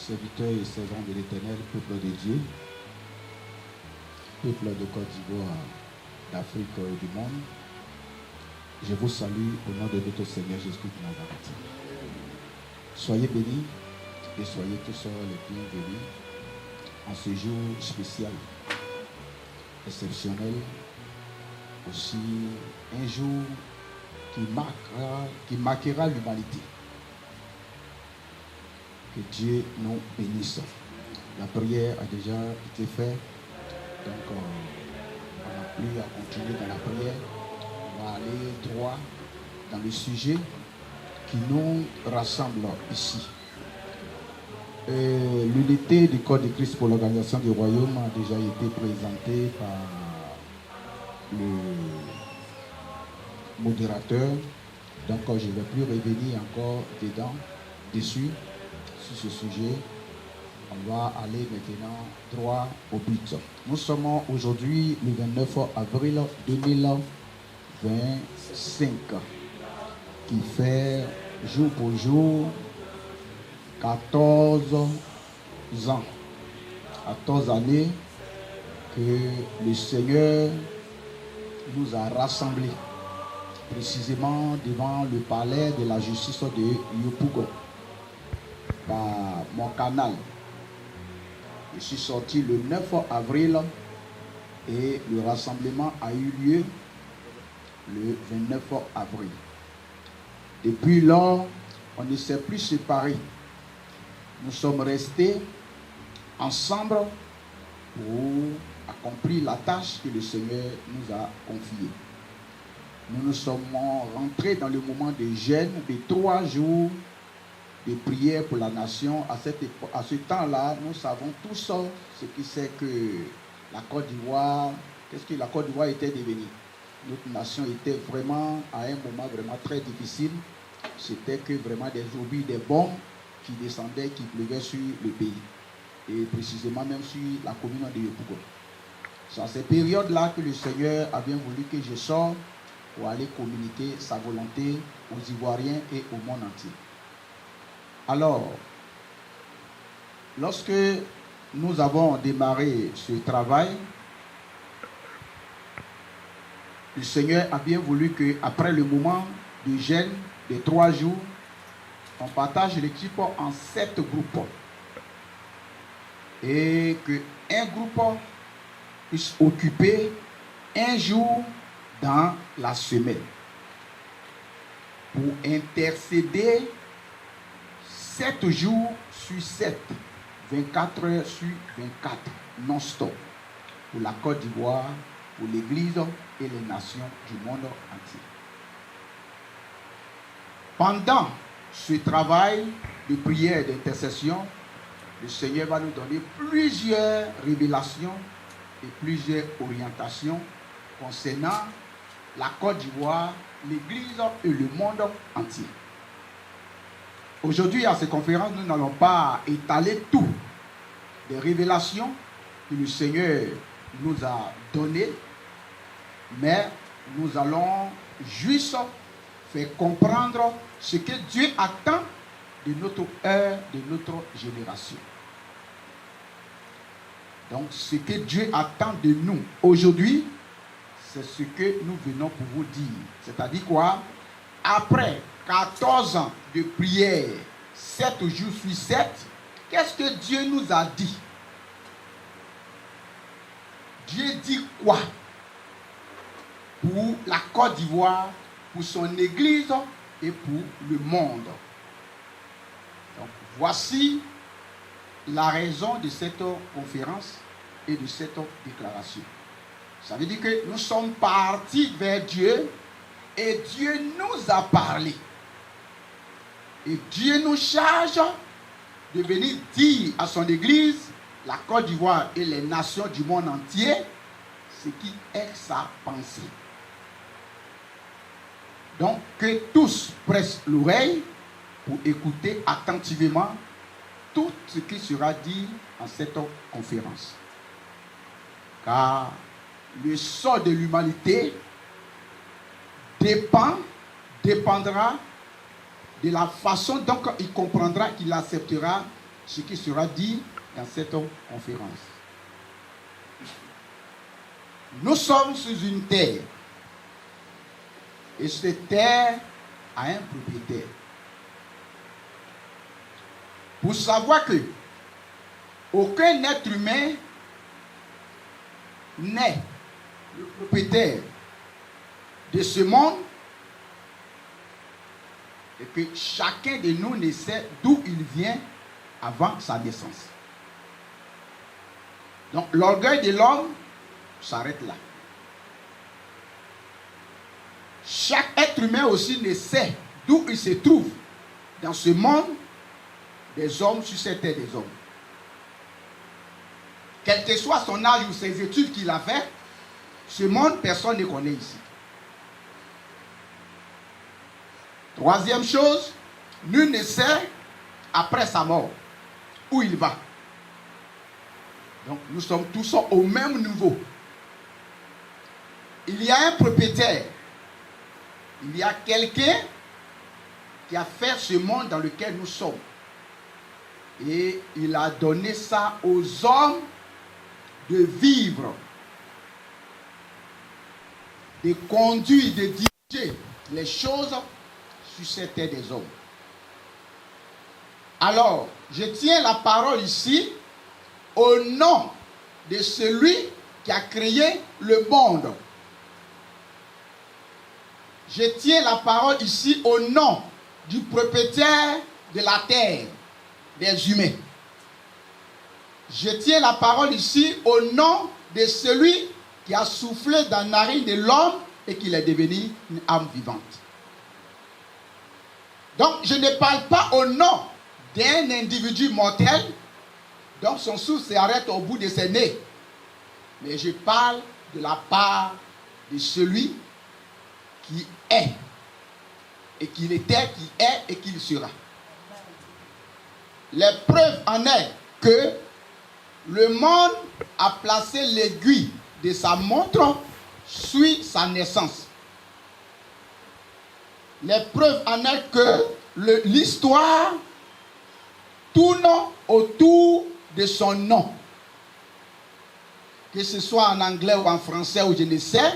serviteurs et servantes de l'Éternel, peuple de Dieu, peuple de Côte d'Ivoire, d'Afrique et du monde, je vous salue au nom de notre Seigneur Jésus-Christ de Nazareth. Soyez bénis et soyez tous les bienvenus en ce jour spécial, exceptionnel, aussi un jour qui marquera l'humanité. Que Dieu nous bénisse. La prière a déjà été faite, donc on n'a plus à continuer dans la prière. On va aller droit dans le sujet qui nous rassemble ici. L'unité du Corps de Christ pour l'organisation du royaume a déjà été présentée par le modérateur. Donc je ne vais plus revenir encore dessus. Sur ce sujet, on va aller maintenant droit au but. Nous sommes aujourd'hui le 29 avril 2025, qui fait jour pour jour 14 ans, 14 années que le Seigneur nous a rassemblés, précisément devant le palais de la justice de Yopougon, par mon canal. Je suis sorti le 9 avril et le rassemblement a eu lieu le 29 avril. Depuis lors, on ne s'est plus séparés. Nous sommes restés ensemble pour accomplir la tâche que le Seigneur nous a confiée. Nous nous sommes rentrés dans le moment de jeûne de 3 jours de prière pour la nation. À ce temps-là, nous savons tous ce qui c'est que la Côte d'Ivoire, qu'est-ce que la Côte d'Ivoire était devenue. Notre nation était vraiment à un moment vraiment très difficile. C'était que vraiment des obus, des bombes qui descendaient, qui pleuvaient sur le pays. Et précisément même sur la commune de Yopougon. C'est à cette période-là que le Seigneur a bien voulu que je sorte pour aller communiquer sa volonté aux Ivoiriens et au monde entier. Alors, lorsque nous avons démarré ce travail, le Seigneur a bien voulu qu'après le moment de jeûne de 3 jours, on partage l'équipe en 7 groupes. Et qu'un groupe puisse occuper un jour dans la semaine pour intercéder 7 jours sur 7, 24 heures sur 24, non-stop, pour la Côte d'Ivoire, pour l'Église et les nations du monde entier. Pendant ce travail de prière et d'intercession, le Seigneur va nous donner plusieurs révélations et plusieurs orientations concernant la Côte d'Ivoire, l'Église et le monde entier. Aujourd'hui, à cette conférence, nous n'allons pas étaler tout des révélations que le Seigneur nous a données, mais nous allons juste faire comprendre ce que Dieu attend de notre heure, de notre génération. Donc, ce que Dieu attend de nous aujourd'hui, c'est ce que nous venons pour vous dire. C'est-à-dire quoi? Après 14 ans de prière, 7 jours sur 7, qu'est-ce que Dieu nous a dit? Dieu dit quoi pour la Côte d'Ivoire, pour son Église et pour le monde? Donc, voici la raison de cette conférence et de cette déclaration. Ça veut dire que nous sommes partis vers Dieu et Dieu nous a parlé. Et Dieu nous charge de venir dire à son Église, la Côte d'Ivoire et les nations du monde entier, ce qui est sa pensée. Donc, que tous pressent l'oreille pour écouter attentivement tout ce qui sera dit en cette conférence. Car le sort de l'humanité dépendra de la façon dont il comprendra, qu'il acceptera ce qui sera dit dans cette conférence. Nous sommes sur une terre. Et cette terre a un propriétaire. Pour savoir que aucun être humain n'est le propriétaire de ce monde et que chacun de nous ne sait d'où il vient avant sa naissance. Donc l'orgueil de l'homme s'arrête là. Chaque être humain aussi ne sait d'où il se trouve dans ce monde des hommes sur cette terre des hommes. Quel que soit son âge ou ses études qu'il a fait, ce monde, personne ne connaît ici. Troisième chose, nul ne sait après sa mort où il va. Donc nous sommes tous au même niveau. Il y a un propriétaire. Il y a quelqu'un qui a fait ce monde dans lequel nous sommes. Et il a donné ça aux hommes de vivre, de conduire, de diriger les choses sur cette terre des hommes. Alors, je tiens la parole ici au nom de celui qui a créé le monde. Je tiens la parole ici au nom du propriétaire de la terre, des humains. Je tiens la parole ici au nom de celui qui a soufflé dans la narine de l'homme et qu'il est devenu une âme vivante. Donc, je ne parle pas au nom d'un individu mortel dont son souffle s'arrête au bout de ses nez. Mais je parle de la part de celui qui est, et qu'il était, qui est et qu'il sera. La preuve en est que le monde a placé l'aiguille de sa montre sur sa naissance. La preuve en est que l'histoire tourne autour de son nom. Que ce soit en anglais ou en français ou je ne sais,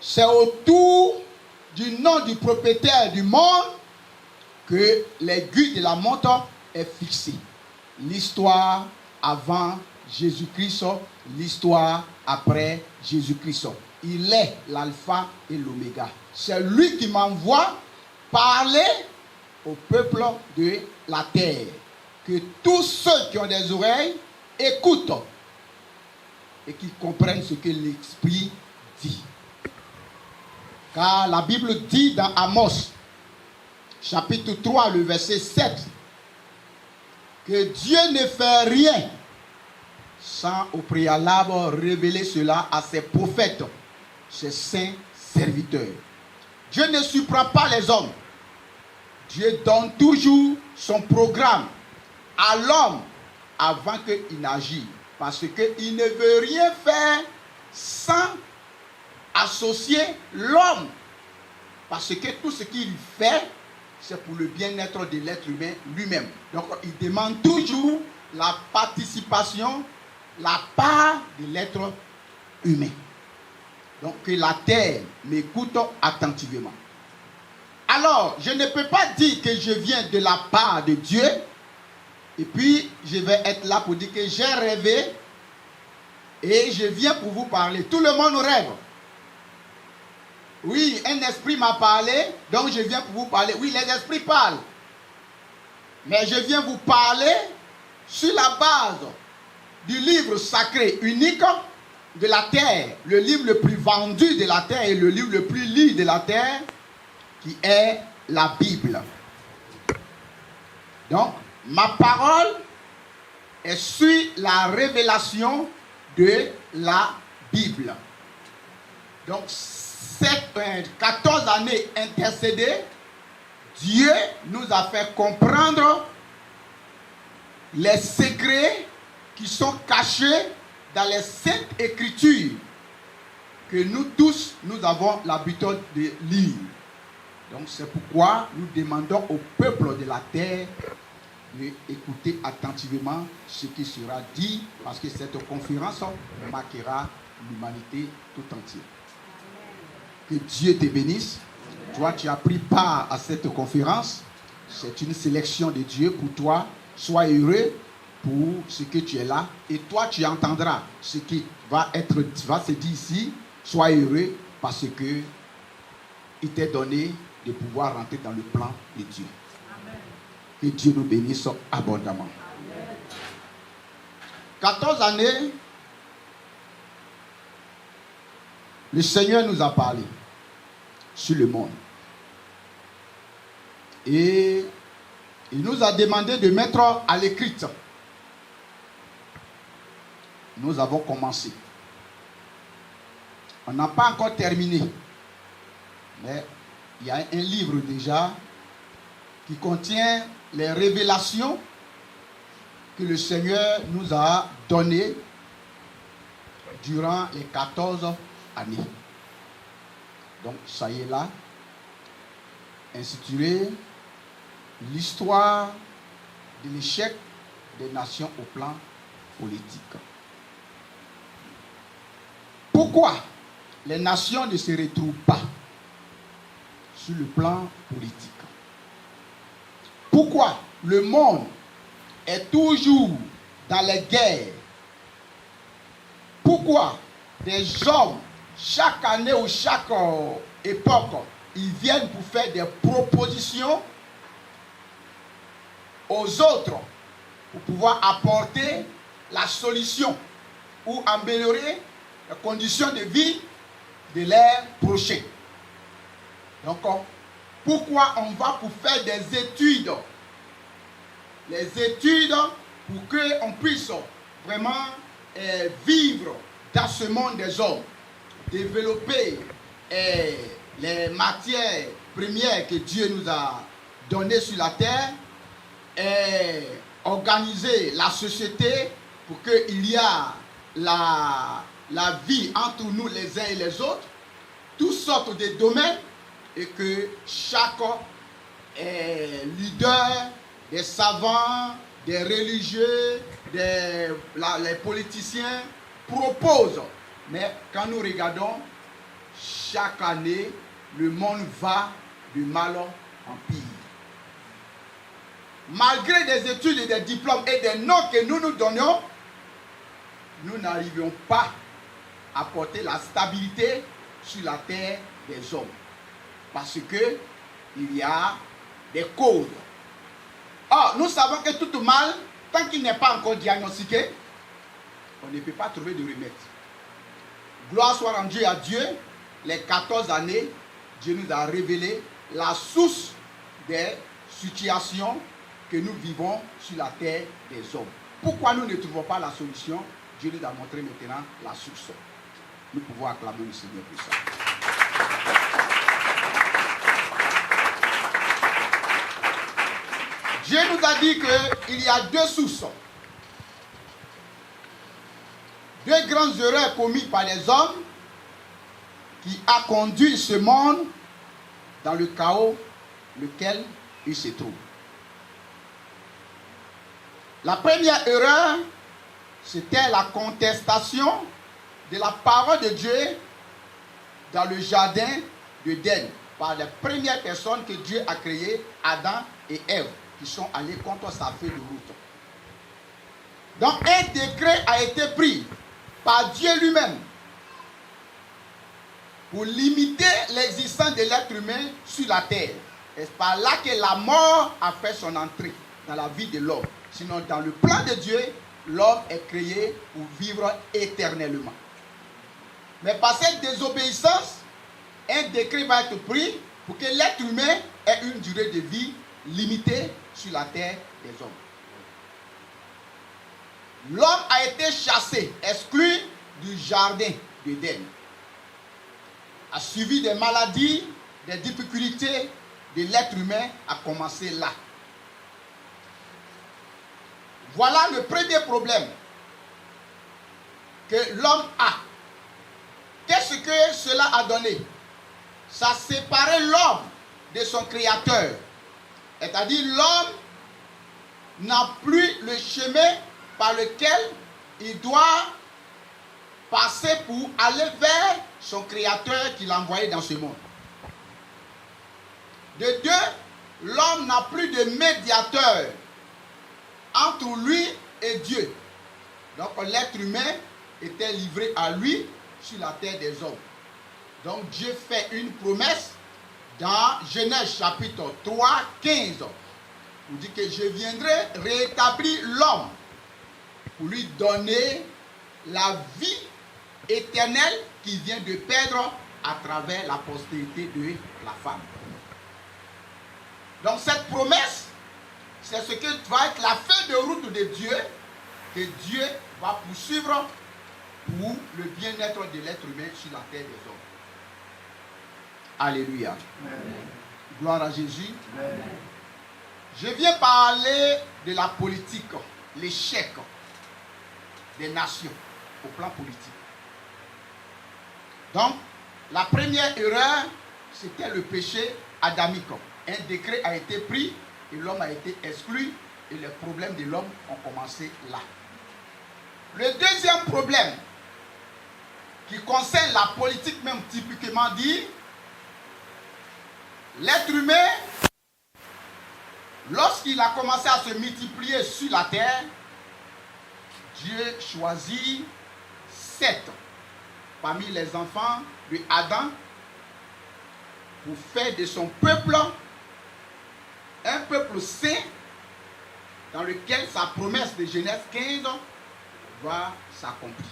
c'est autour du nom du propriétaire du monde que l'aiguille de la montre est fixée. L'histoire avant Jésus-Christ, l'histoire après Jésus-Christ. Il est l'alpha et l'oméga. C'est lui qui m'envoie parler au peuple de la terre. Que tous ceux qui ont des oreilles écoutent et qui comprennent ce que l'Esprit dit. Car la Bible dit dans Amos, chapitre 3, le verset 7, que Dieu ne fait rien sans au préalable révéler cela à ses prophètes, ses saints serviteurs. Dieu ne surprend pas les hommes. Dieu donne toujours son programme à l'homme avant qu'il n'agisse. Parce qu'il ne veut rien faire sans associer l'homme. Parce que tout ce qu'il fait, c'est pour le bien-être de l'être humain lui-même. Donc il demande toujours la participation, la part de l'être humain. Donc que la terre m'écoute attentivement. Alors, je ne peux pas dire que je viens de la part de Dieu, et puis je vais être là pour dire que j'ai rêvé, et je viens pour vous parler. Tout le monde rêve. Oui, un esprit m'a parlé, donc je viens pour vous parler. Oui, les esprits parlent. Mais je viens vous parler sur la base du livre sacré unique de la terre, le livre le plus vendu de la terre et le livre le plus lu de la terre, qui est la Bible. Donc, ma parole est sur la révélation de la Bible. Donc, 14 années intercédées, Dieu nous a fait comprendre les secrets qui sont cachés dans les saintes écritures que nous tous, nous avons l'habitude de lire. Donc c'est pourquoi nous demandons au peuple de la terre et écoutez attentivement ce qui sera dit, parce que cette conférence marquera l'humanité tout entière. Que Dieu te bénisse. Toi, tu as pris part à cette conférence. C'est une sélection de Dieu pour toi. Sois heureux pour ce que tu es là. Et toi, tu entendras ce qui va se dire ici. Sois heureux parce que il t'est donné de pouvoir rentrer dans le plan de Dieu. Amen. Que Dieu nous bénisse abondamment. Amen. 14 années, le Seigneur nous a parlé sur le monde. Et il nous a demandé de mettre à l'écrit. Nous avons commencé. On n'a pas encore terminé. Mais il y a un livre déjà qui contient les révélations que le Seigneur nous a données durant les 14 années. Donc, ça y est là, intitulé l'histoire de l'échec des nations au plan politique. Pourquoi les nations ne se retrouvent pas sur le plan politique? Pourquoi le monde est toujours dans les guerres? Pourquoi des hommes, chaque année ou chaque époque, ils viennent pour faire des propositions aux autres pour pouvoir apporter la solution ou améliorer les conditions de vie de leurs prochains? Donc, pourquoi on va pour faire des études? Les études pour qu'on puisse vraiment vivre dans ce monde des hommes, développer les matières premières que Dieu nous a données sur la terre, et organiser la société pour qu'il y ait la vie entre nous les uns et les autres, toutes sortes de domaines, et que chaque leader, des savants, des religieux, les politiciens proposent. Mais quand nous regardons, chaque année, le monde va de mal en pire. Malgré des études et des diplômes et des noms que nous nous donnions, nous n'arrivions pas à porter la stabilité sur la terre des hommes. Parce que il y a des causes. Or, nous savons que tout mal, tant qu'il n'est pas encore diagnostiqué, on ne peut pas trouver de remède. Gloire soit rendue à Dieu. Les 14 années, Dieu nous a révélé la source des situations que nous vivons sur la terre des hommes. Pourquoi nous ne trouvons pas la solution? Dieu nous a montré maintenant la source. Nous pouvons acclamer le Seigneur pour ça. Dieu nous a dit qu'il y a deux sources. Deux grandes erreurs commises par les hommes qui a conduit ce monde dans le chaos lequel il se trouve. La première erreur, c'était la contestation de la parole de Dieu dans le jardin d'Éden par les premières personnes que Dieu a créées, Adam et Ève, qui sont allés contre sa feuille de route. Donc un décret a été pris par Dieu lui-même pour limiter l'existence de l'être humain sur la terre. Et c'est par là que la mort a fait son entrée dans la vie de l'homme. Sinon, dans le plan de Dieu, l'homme est créé pour vivre éternellement. Mais par cette désobéissance, un décret va être pris pour que l'être humain ait une durée de vie limitée sur la terre des hommes. L'homme a été chassé, exclu du jardin d'Éden. A suivi des maladies, des difficultés de l'être humain a commencé là. Voilà le premier problème que l'homme a. Qu'est-ce que cela a donné? Ça a séparé l'homme de son créateur. C'est-à-dire l'homme n'a plus le chemin par lequel il doit passer pour aller vers son Créateur qui l'a envoyé dans ce monde. De deux, l'homme n'a plus de médiateur entre lui et Dieu. Donc l'être humain était livré à lui sur la terre des hommes. Donc Dieu fait une promesse dans Genèse chapitre 3, 15. Il dit que je viendrai rétablir l'homme pour lui donner la vie éternelle qu'il vient de perdre à travers la postérité de la femme. Donc cette promesse, c'est ce que va être la feuille de route de Dieu, que Dieu va poursuivre pour le bien-être de l'être humain sur la terre des hommes. Alléluia. Amen. Gloire à Jésus. Amen. Je viens parler de la politique, l'échec des nations au plan politique. Donc, la première erreur, c'était le péché adamique. Un décret a été pris et l'homme a été exclu et les problèmes de l'homme ont commencé là. Le deuxième problème qui concerne la politique même typiquement dit, l'être humain, lorsqu'il a commencé à se multiplier sur la terre, Dieu choisit 7 parmi les enfants de Adam pour faire de son peuple un peuple saint dans lequel sa promesse de Genèse 15 va s'accomplir.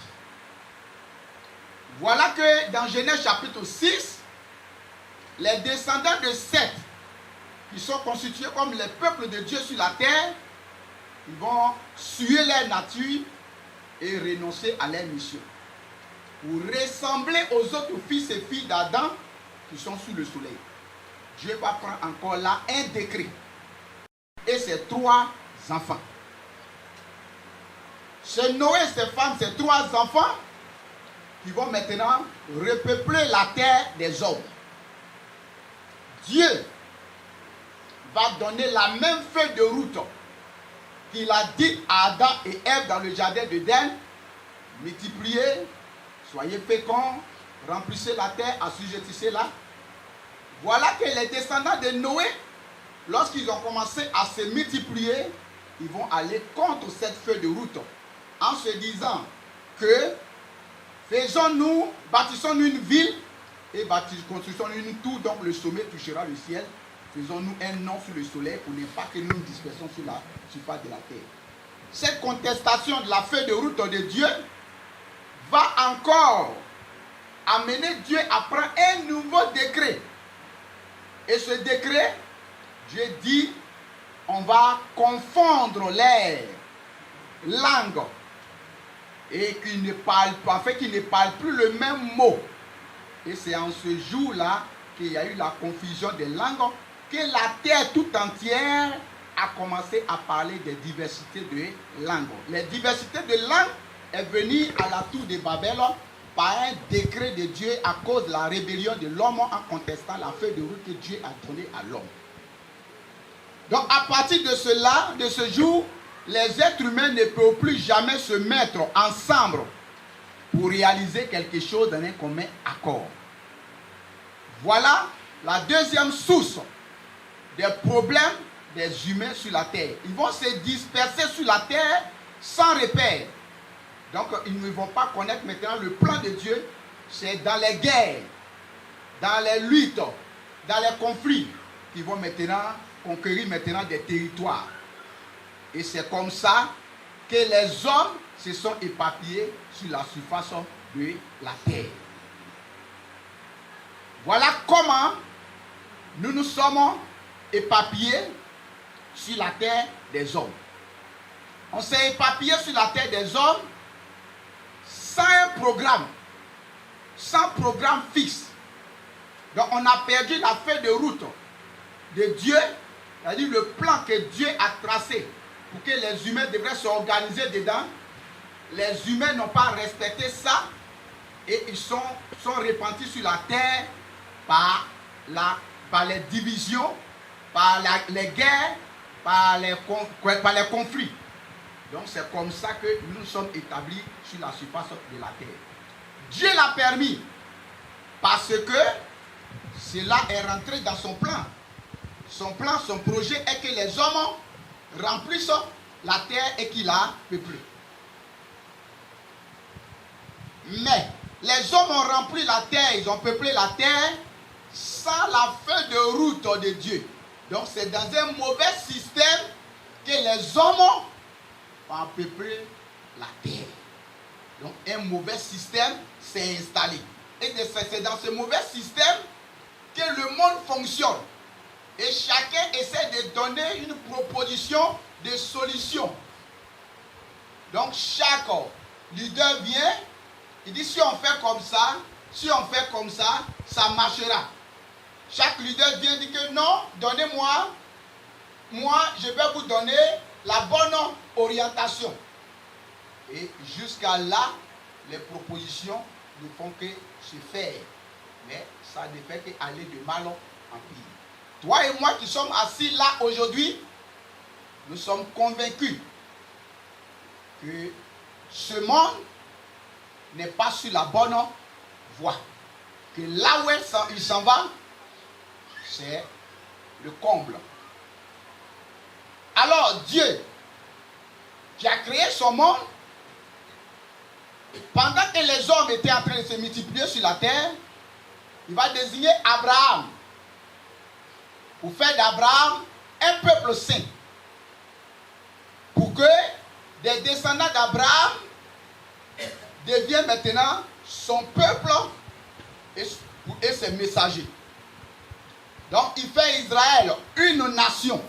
Voilà que dans Genèse chapitre 6, les descendants de Seth, qui sont constitués comme les peuples de Dieu sur la terre, ils vont suer leur nature et renoncer à leur mission. Pour ressembler aux autres fils et filles d'Adam qui sont sous le soleil. Dieu va prendre encore là un décret. Et ses 3 enfants. C'est Noé, ses femmes, ses 3 enfants qui vont maintenant repeupler la terre des hommes. Dieu va donner la même feuille de route qu'il a dit à Adam et Ève dans le jardin d'Éden. Multipliez, soyez féconds, remplissez la terre, assujettissez-la. Voilà que les descendants de Noé, lorsqu'ils ont commencé à se multiplier, ils vont aller contre cette feuille de route en se disant que bâtissons-nous une ville et construisons une tour, donc le sommet touchera le ciel. Faisons-nous un nom sur le soleil pour ne pas que nous nous dispersions sur la surface de la terre. Cette contestation de la feuille de route de Dieu va encore amener Dieu à prendre un nouveau décret. Et ce décret, Dieu dit, on va confondre les langues et qu'ils ne parlent pas, afin qu'ils ne parlent plus le même mot. Et c'est en ce jour-là qu'il y a eu la confusion des langues, que la terre tout entière a commencé à parler des diversités de langues. Les diversités de langues est venue à la tour de Babel par un décret de Dieu à cause de la rébellion de l'homme en contestant la feuille de route que Dieu a donnée à l'homme. Donc à partir de cela, de ce jour, les êtres humains ne peuvent plus jamais se mettre ensemble pour réaliser quelque chose dans un commun accord. Voilà la deuxième source des problèmes des humains sur la terre. Ils vont se disperser sur la terre sans repère. Donc ils ne vont pas connaître maintenant le plan de Dieu. C'est dans les guerres, dans les luttes, dans les conflits qu'ils vont maintenant conquérir maintenant des territoires. Et c'est comme ça que les hommes se sont éparpillés sur la surface de la terre. Voilà comment nous nous sommes éparpillés sur la terre des hommes. On s'est éparpillé sur la terre des hommes sans un programme, sans programme fixe. Donc on a perdu la feuille de route de Dieu, c'est-à-dire le plan que Dieu a tracé pour que les humains devraient s'organiser dedans. Les humains n'ont pas respecté ça et ils sont répandus sur la terre par les divisions, par les guerres par les conflits. Donc c'est comme ça que nous sommes établis sur la surface de la terre. Dieu l'a permis parce que cela est rentré dans son plan. Son plan, son projet est que les hommes remplissent la terre et qu'il a peuplé. Mais les hommes ont rempli la terre, ils ont peuplé la terre sans la feuille de route de Dieu. Donc c'est dans un mauvais système que les hommes ont peuplé la terre. Donc un mauvais système s'est installé. Et c'est dans ce mauvais système que le monde fonctionne. Et chacun essaie de donner une proposition de solution. Donc chaque leader vient, il dit si on fait comme ça, ça marchera. Chaque leader vient dire que non, donnez-moi, moi je vais vous donner la bonne orientation. Et jusqu'à là, les propositions ne font que se faire. Mais ça ne fait qu'aller de mal en pire. Toi et moi qui sommes assis là aujourd'hui, nous sommes convaincus que ce monde n'est pas sur la bonne voie. Que là où il s'en va, c'est le comble. Alors Dieu, qui a créé son monde, pendant que les hommes étaient en train de se multiplier sur la terre, il va désigner Abraham pour faire d'Abraham un peuple saint. Pour que des descendants d'Abraham deviennent maintenant son peuple et ses messagers. Donc il fait Israël une nation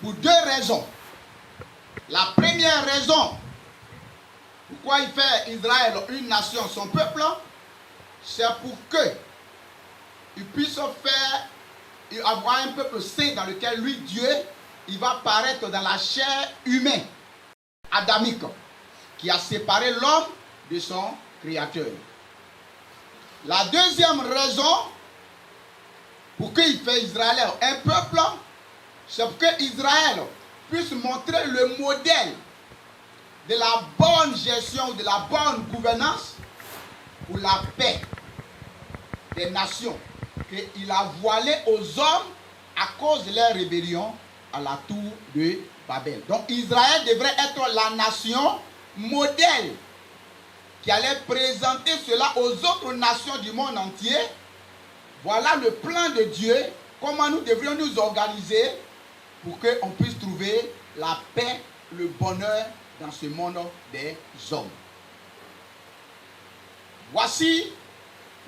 pour deux raisons. La première raison pourquoi il fait Israël une nation, son peuple, c'est pour que il puisse avoir un peuple saint dans lequel lui, Dieu, il va paraître dans la chair humaine, adamique, qui a séparé l'homme de son créateur. La deuxième raison pour qu'il fait Israël un peuple, c'est pour que Israël puisse montrer le modèle de la bonne gestion, de la bonne gouvernance pour la paix des nations qu'il a voilé aux hommes à cause de leur rébellion à la tour de Babel. Donc Israël devrait être la nation modèle qui allait présenter cela aux autres nations du monde entier. Voilà le plan de Dieu, comment nous devrions nous organiser pour qu'on puisse trouver la paix, le bonheur dans ce monde des hommes. Voici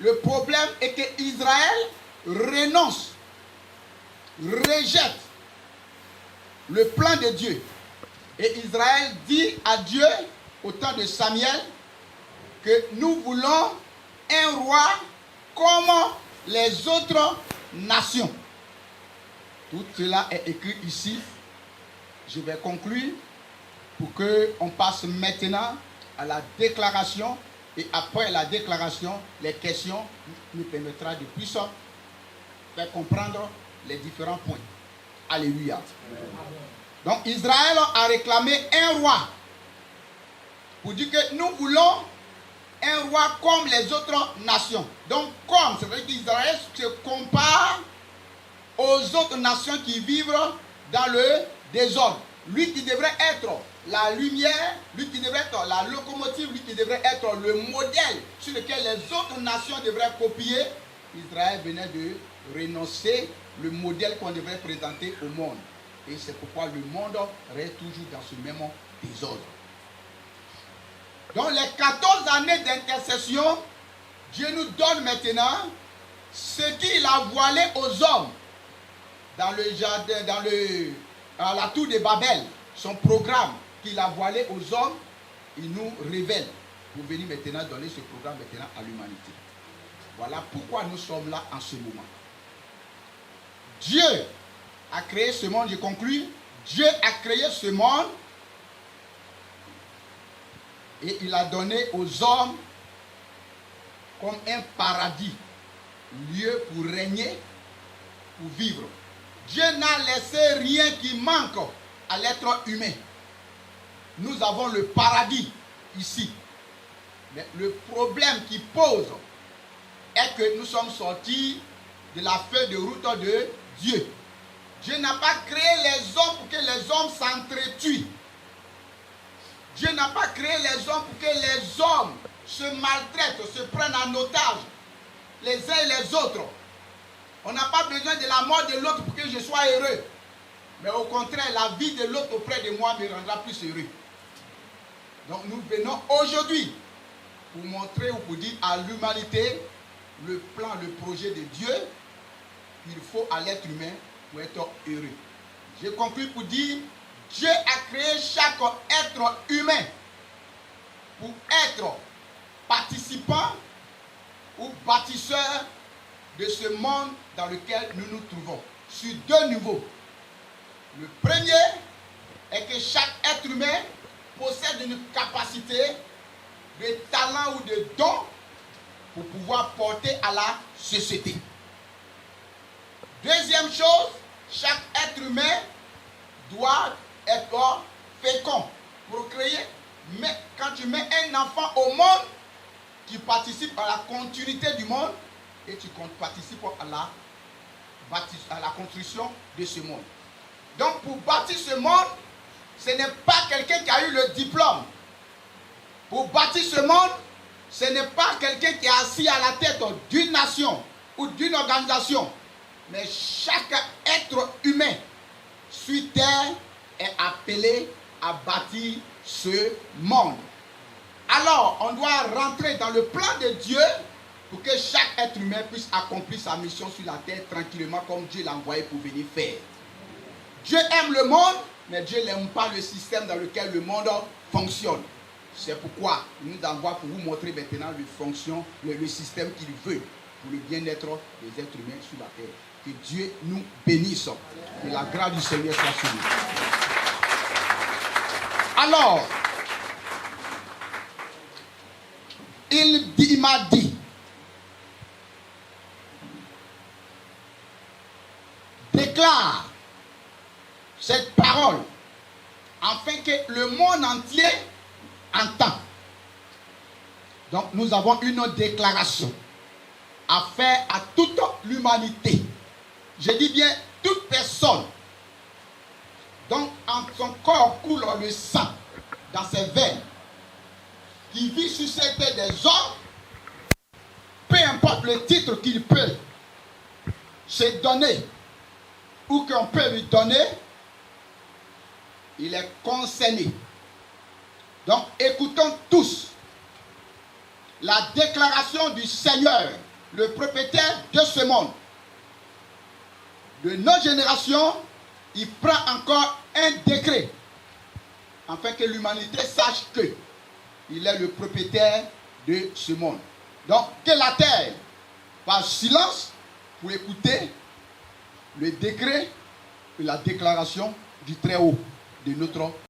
le problème est que Israël renonce, rejette le plan de Dieu. Et Israël dit à Dieu, au temps de Samuel, que nous voulons un roi comme les autres nations. Tout cela est écrit ici. Je vais conclure pour qu'on passe maintenant à la déclaration. Et après la déclaration, les questions nous permettront de plus faire comprendre les différents points. Alléluia. Donc Israël a réclamé un roi pour dire que nous voulons un roi comme les autres nations. Donc comme, c'est vrai qu'Israël se compare aux autres nations qui vivent dans le désordre. Lui qui devrait être la lumière, lui qui devrait être la locomotive, lui qui devrait être le modèle sur lequel les autres nations devraient copier, Israël venait de renoncer le modèle qu'on devrait présenter au monde. Et c'est pourquoi le monde reste toujours dans ce même désordre. Dans les 14 années d'intercession, Dieu nous donne maintenant ce qu'il a voilé aux hommes dans le jardin, à la tour de Babel, son programme qu'il a voilé aux hommes, il nous révèle pour venir maintenant donner ce programme maintenant à l'humanité. Voilà pourquoi nous sommes là en ce moment. Dieu a créé ce monde, je conclue. Dieu a créé ce monde et il a donné aux hommes comme un paradis, lieu pour régner, pour vivre. Dieu n'a laissé rien qui manque à l'être humain. Nous avons le paradis ici. Mais le problème qui pose est que nous sommes sortis de la feuille de route de Dieu. Dieu n'a pas créé les hommes pour que les hommes s'entretuent. Dieu n'a pas créé les hommes pour que les hommes se maltraitent, se prennent en otage les uns et les autres. On n'a pas besoin de la mort de l'autre pour que je sois heureux. Mais au contraire, la vie de l'autre auprès de moi me rendra plus heureux. Donc nous venons aujourd'hui pour montrer ou pour dire à l'humanité le plan, le projet de Dieu qu'il faut à l'être humain pour être heureux. Je conclue pour dire Dieu a créé chaque être humain pour être participant ou bâtisseur de ce monde dans lequel nous nous trouvons. Sur deux niveaux. Le premier est que chaque être humain possède une capacité de talent ou de don pour pouvoir porter à la société. Deuxième chose, chaque être humain doit être fécond, procréer. Mais quand tu mets un enfant au monde, tu participes à la continuité du monde et tu participes à la construction de ce monde. Donc pour bâtir ce monde, ce n'est pas quelqu'un qui a eu le diplôme. Pour bâtir ce monde, ce n'est pas quelqu'un qui est assis à la tête d'une nation ou d'une organisation. Mais chaque être humain sur terre est appelé à bâtir ce monde. Alors, on doit rentrer dans le plan de Dieu pour que chaque être humain puisse accomplir sa mission sur la terre tranquillement comme Dieu l'a envoyé pour venir faire. Dieu aime le monde, mais Dieu n'aime pas le système dans lequel le monde fonctionne. C'est pourquoi il nous envoie pour vous montrer maintenant le système qu'il veut pour le bien-être des êtres humains sur la terre. Que Dieu nous bénisse. Que la grâce du Seigneur soit sur nous. Alors, il m'a dit, déclare cette parole afin que le monde entier entende. Donc nous avons une déclaration à faire à toute l'humanité. Je dis bien toute personne dont en son corps coule le sang dans ses veines, qui vit sur cette terre des hommes, peu importe le titre qu'il peut se donner ou qu'on peut lui donner, il est concerné. Donc écoutons tous la déclaration du Seigneur, le propriétaire de ce monde. De nos générations, il prend encore un décret afin que l'humanité sache que il est le propriétaire de ce monde. Donc que la terre fasse silence pour écouter le décret et la déclaration du Très-Haut de notre